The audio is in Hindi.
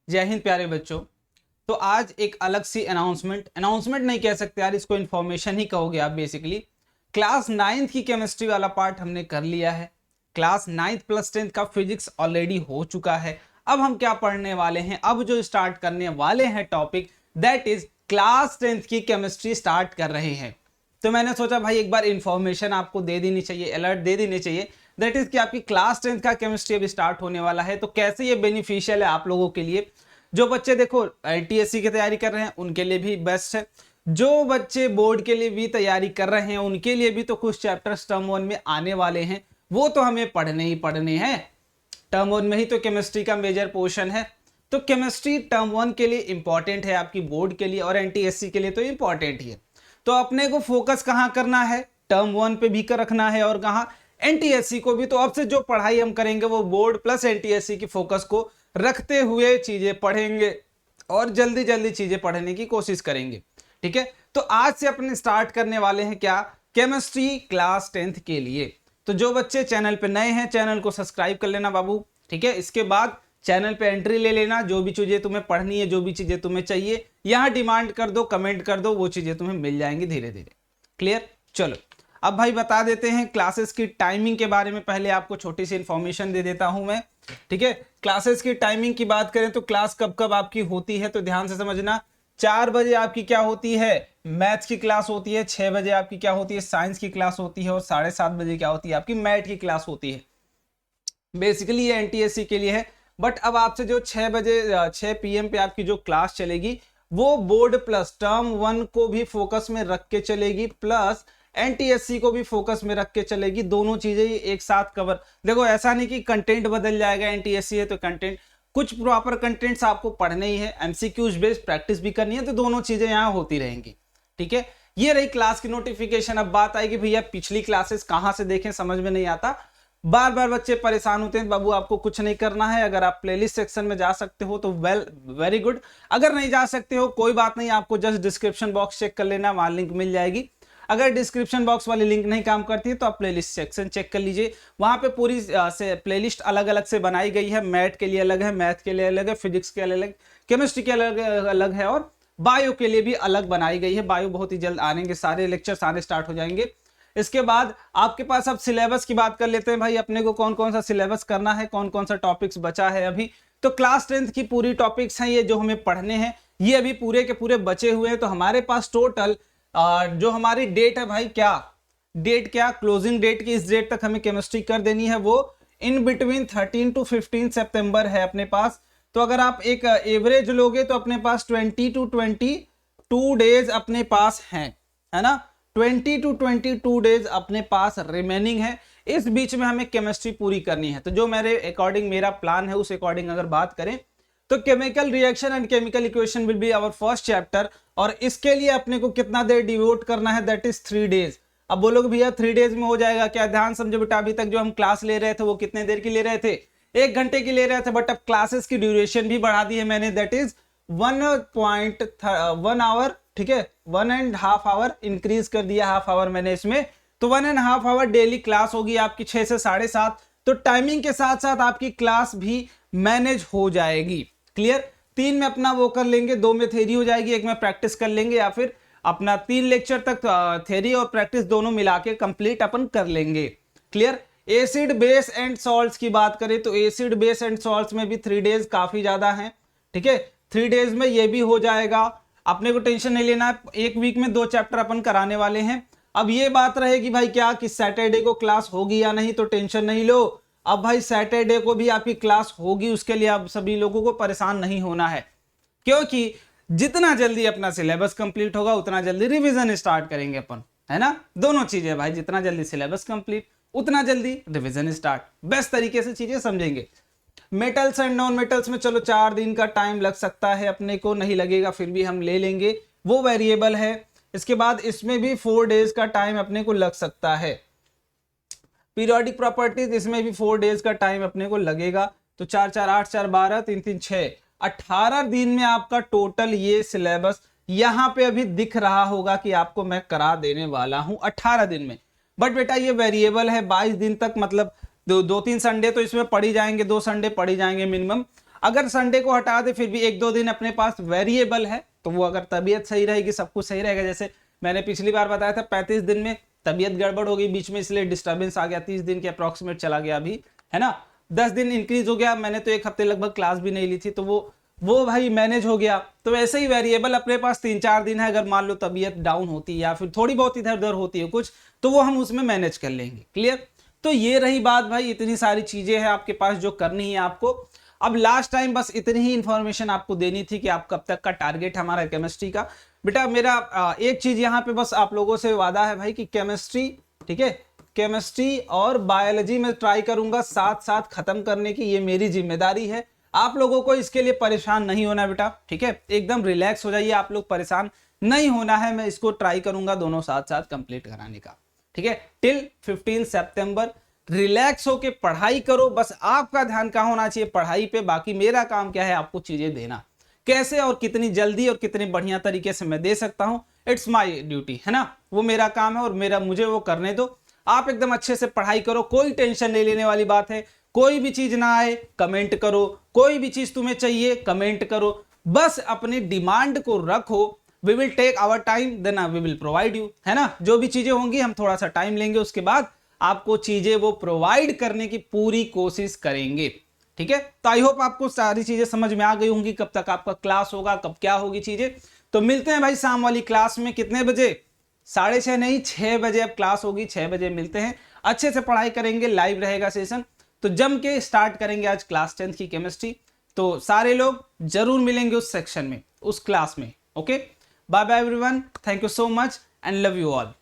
जय हिंद प्यारे बच्चों। तो आज एक अलग सी अनाउंसमेंट नहीं कह सकते यार, इसको इन्फॉर्मेशन ही कहोगे आप। बेसिकली क्लास 9th की केमिस्ट्री वाला पार्ट हमने कर लिया है। क्लास 9th प्लस 10th का फिजिक्स ऑलरेडी हो चुका है। अब हम क्या पढ़ने वाले हैं, अब जो स्टार्ट करने वाले हैं topic, that is class 10th की केमिस्ट्री स्टार्ट कर रहे हैं। तो मैंने सोचा भाई एक बार इंफॉर्मेशन आपको दे देनी चाहिए, अलर्ट दे देनी चाहिए, दैट इज कि आपकी क्लास 10th का केमिस्ट्री अभी स्टार्ट होने वाला है। तो कैसे ये बेनिफिशियल है आप लोगों के लिए। जो बच्चे देखो एनटीएससी की तैयारी कर रहे हैं उनके लिए भी बेस्ट है, जो बच्चे बोर्ड के लिए भी तैयारी कर रहे हैं उनके लिए भी तो कुछ चैप्टर्स टर्म 1 में आने वाले हैं, वो तो हमें पढ़ने ही पढ़ने हैं। टर्म 1 में ही तो केमिस्ट्री का मेजर पोर्शन है। तो केमिस्ट्री टर्म 1 के लिए इंपॉर्टेंट है, आपकी बोर्ड के लिए और एनटीएससी के लिए तो इंपॉर्टेंट ही है। तो अपने को फोकस कहां करना है, टर्म 1 पे भी कर रखना है और कहां, एनटीएससी को भी। तो अब से जो पढ़ाई हम करेंगे वो बोर्ड प्लस एनटीएससी की फोकस को रखते हुए चीजें पढ़ेंगे और जल्दी जल्दी चीजें पढ़ने की कोशिश करेंगे। ठीक है, तो आज से अपने स्टार्ट करने वाले हैं क्या, केमिस्ट्री क्लास 10th के लिए। तो जो बच्चे चैनल पे नए हैं चैनल को सब्सक्राइब कर लेना बाबू। ठीक है, इसके बाद चैनल पे एंट्री ले लेना, जो भी चीजें तुम्हें पढ़नी है, जो भी चीजें तुम्हें चाहिए यहां डिमांड कर दो, कमेंट कर दो, वो चीजें तुम्हें मिल जाएंगी धीरे धीरे। क्लियर। चलो अब भाई बता देते हैं क्लासेस की टाइमिंग के बारे में। पहले आपको छोटी सी इंफॉर्मेशन दे देता हूं मैं। ठीक है, क्लासेस की टाइमिंग की बात करें तो क्लास कब कब आपकी होती है, तो ध्यान से समझना। 4 बजे आपकी क्या होती है, मैथ्स की क्लास होती है। 6 बजे आपकी क्या होती है, साइंस की क्लास होती है। और 7:30 बजे क्या होती है, आपकी मैथ की क्लास होती है। बेसिकली ये एनटीएससी के लिए है। बट अब आपसे जो 6 बजे 6 PM पे आपकी जो क्लास चलेगी वो बोर्ड प्लस टर्म 1 को भी फोकस में रख के चलेगी, प्लस एनटीएससी को भी फोकस में रख के चलेगी। दोनों चीजें एक साथ कवर। देखो ऐसा नहीं कि कंटेंट बदल जाएगा, एनटीएससी है तो कंटेंट, कुछ प्रॉपर कंटेंट्स आपको पढ़ने ही है, एमसीक्यूज बेस्ड प्रैक्टिस भी करनी है, तो दोनों चीजें यहाँ होती रहेंगी। ठीक है, ये रही क्लास की नोटिफिकेशन। अब बात आएगी भैया पिछली क्लासेस कहां से देखें, समझ में नहीं आता। बार बार बच्चे परेशान होते हैं, बाबू आपको कुछ नहीं करना है, अगर आप प्लेलिस्ट सेक्शन में जा सकते हो तो वेरी गुड। अगर नहीं जा सकते हो कोई बात नहीं, आपको जस्ट डिस्क्रिप्शन बॉक्स चेक कर लेना, वहां लिंक मिल जाएगी। अगर डिस्क्रिप्शन बॉक्स वाली लिंक नहीं काम करती है तो आप प्लेलिस्ट सेक्शन चेक कर लीजिए, वहां पे पूरी से प्लेलिस्ट अलग अलग से बनाई गई है। मैथ के लिए अलग है, मैथ के लिए अलग है, फिजिक्स के अलग, केमिस्ट्री के अलग अलग है, और बायो के लिए भी अलग बनाई गई है। बायो बहुत ही जल्द आनेंगे, सारे लेक्चर्स आने स्टार्ट हो जाएंगे। इसके बाद आपके पास अब सिलेबस की बात कर लेते हैं भाई, अपने को कौन कौन सा सिलेबस करना है, कौन कौन सा टॉपिक्स बचा है अभी। तो क्लास 10th की पूरी टॉपिक्स हैं ये जो हमें पढ़ने हैं, ये अभी पूरे के पूरे बचे हुए हैं। तो हमारे पास टोटल जो हमारी डेट है भाई, क्या डेट, क्या क्लोजिंग डेट की, इस डेट तक हमें केमिस्ट्री कर देनी है, वो इन बिटवीन 13 to 15 सितंबर है अपने पास। तो अगर आप एक एवरेज लोगे तो अपने पास 20 to 22 डेज अपने पास हैं, है ना। 20 to 22 डेज अपने पास रिमेनिंग है। इस बीच में हमें केमिस्ट्री पूरी करनी है। तो जो मेरे अकॉर्डिंग मेरा प्लान है उस अकॉर्डिंग अगर बात करें तो chemical reaction and chemical equation will be our first chapter, और इसके लिए अपने को कितना देर डिवोट करना है, दैट इज 3 डेज। अब बोलोगे भैया 3 डेज में हो जाएगा क्या, ध्यान समझो बेटा, अभी तक जो हम क्लास ले रहे थे वो कितने देर की ले रहे थे, 1 घंटे की ले रहे थे। बट अब क्लासेस की ड्यूरेशन भी बढ़ा दी है मैंने, दैट इज 1 आवर। ठीक है, 1.5 आवर इंक्रीज कर दिया, हाफ आवर मैंने इसमें। तो 1.5 आवर डेली क्लास होगी आपकी 6 से 7:30। तो टाइमिंग के साथ साथ आपकी क्लास भी मैनेज हो जाएगी। क्लियर। 3 में अपना वो कर लेंगे, 2 में थ्योरी हो जाएगी, 1 में प्रैक्टिस कर लेंगे, या फिर अपना 3 लेक्चर तक थ्योरी और प्रैक्टिस दोनों मिला के कंप्लीट अपन कर लेंगे। Clear. Acid base and salts की बात करें तो एसिड बेस एंड सॉल्ट्स में भी 3 डेज काफी ज्यादा हैं। ठीक है, 3 डेज में ये भी हो जाएगा, अपने को टेंशन नहीं लेना है। 1 वीक में 2 चैप्टर अपन कराने वाले हैं। अब ये बात रहेगी भाई क्या कि सैटरडे को क्लास होगी या नहीं, तो टेंशन नहीं लो। अब भाई सैटरडे को भी आपकी क्लास होगी, उसके लिए आप सभी लोगों को परेशान नहीं होना है, क्योंकि जितना जल्दी अपना सिलेबस कंप्लीट होगा उतना जल्दी रिवीजन स्टार्ट करेंगे अपन, है ना। दोनों चीजें भाई, जितना जल्दी सिलेबस कंप्लीट उतना जल्दी रिवीजन स्टार्ट, बेस्ट तरीके से चीजें समझेंगे। मेटल्स एंड नॉन मेटल्स में चलो 4 दिन का टाइम लग सकता है, अपने को नहीं लगेगा फिर भी हम ले लेंगे, वो वेरिएबल है। इसके बाद इसमें भी 4 डेज का टाइम अपने को लग सकता है। पीरियोडिक प्रॉपर्टीज, इसमें भी 4 डेज का टाइम अपने को लगेगा। तो 4 4 8 4 12 3 3 6 18 दिन में आपका टोटल ये सिलेबस यहां पे अभी दिख रहा होगा कि आपको मैं करा देने वाला हूं 18 दिन में। बट बेटा ये वेरिएबल है, 22 दिन तक, मतलब 2-3 संडे तो इसमें पढ़ ही जाएंगे, 2 संडे पढ़ ही जाएंगे मिनिमम। अगर संडे को हटा दे फिर भी 1-2 दिन अपने पास वेरिएबल है, तो वो अगर तबीयत सही रहेगी सब कुछ सही रहेगा। जैसे मैंने पिछली बार बताया था 35 दिन में तबीयत गड़बड़ हो गई बीच में, इसलिए डिस्टर्बेंस आ गया, 30 दिन के अप्रॉक्सीमेट चला गया अभी, है ना, 10 दिन इंक्रीज हो गया, मैंने तो 1 हफ्ते लगभग क्लास भी नहीं ली थी, तो वो भाई मैनेज हो गया। तो वैसे ही वेरिएबल अपने पास 3-4 दिन है, अगर मान लो तबीयत डाउन होती है या फिर थोड़ी बहुत इधर उधर होती है कुछ, तो वो हम उसमें मैनेज कर लेंगे। क्लियर? तो ये रही बात भाई, इतनी सारी चीजें हैं आपके पास जो करनी है आपको। अब लास्ट टाइम बस इतनी ही इंफॉर्मेशन आपको देनी थी कि आप कब तक का टारगेट हमारा केमिस्ट्री का। बेटा मेरा एक चीज यहाँ पे बस आप लोगों से वादा है भाई कि केमिस्ट्री, ठीक है, केमिस्ट्री और बायोलॉजी में ट्राई करूंगा साथ साथ खत्म करने की, ये मेरी जिम्मेदारी है। आप लोगों को इसके लिए परेशान नहीं होना बेटा, ठीक है, एकदम रिलैक्स हो जाइए, आप लोग परेशान नहीं होना है, मैं इसको ट्राई करूंगा दोनों साथ साथ कंप्लीट कराने का, ठीक है। टिल 15 सितंबर रिलैक्स होके पढ़ाई करो, बस आपका ध्यान कहाँ होना चाहिए, पढ़ाई पे। बाकी मेरा काम क्या है, आपको चीजें देना, कैसे और कितनी जल्दी और कितने बढ़िया तरीके से मैं दे सकता हूं, इट्स माय ड्यूटी, है ना, वो मेरा काम है और मुझे वो करने दो। आप एकदम अच्छे से पढ़ाई करो, कोई टेंशन नहीं लेने वाली बात है। कोई भी चीज ना आए कमेंट करो, कोई भी चीज तुम्हें चाहिए कमेंट करो, बस अपनी डिमांड को रखो। We will take our time then we will provide you, है ना, जो भी चीजें होंगी हम थोड़ा सा टाइम लेंगे, उसके बाद आपको चीजें वो प्रोवाइड करने की पूरी कोशिश करेंगे, ठीक है। तो आई होप आपको सारी चीजें समझ में आ गई होंगी, कब तक आपका क्लास होगा, कब क्या होगी चीजें। तो मिलते हैं भाई शाम वाली क्लास में, कितने बजे, 6:30 नहीं 6 बजे अब क्लास होगी, 6 बजे मिलते हैं, अच्छे से पढ़ाई करेंगे, लाइव रहेगा सेशन, तो जम के स्टार्ट करेंगे आज क्लास 10 की केमिस्ट्री। तो सारे लोग जरूर मिलेंगे उस सेक्शन में, उस क्लास में। Okay, bye bye everyone, thank you so much and love you all.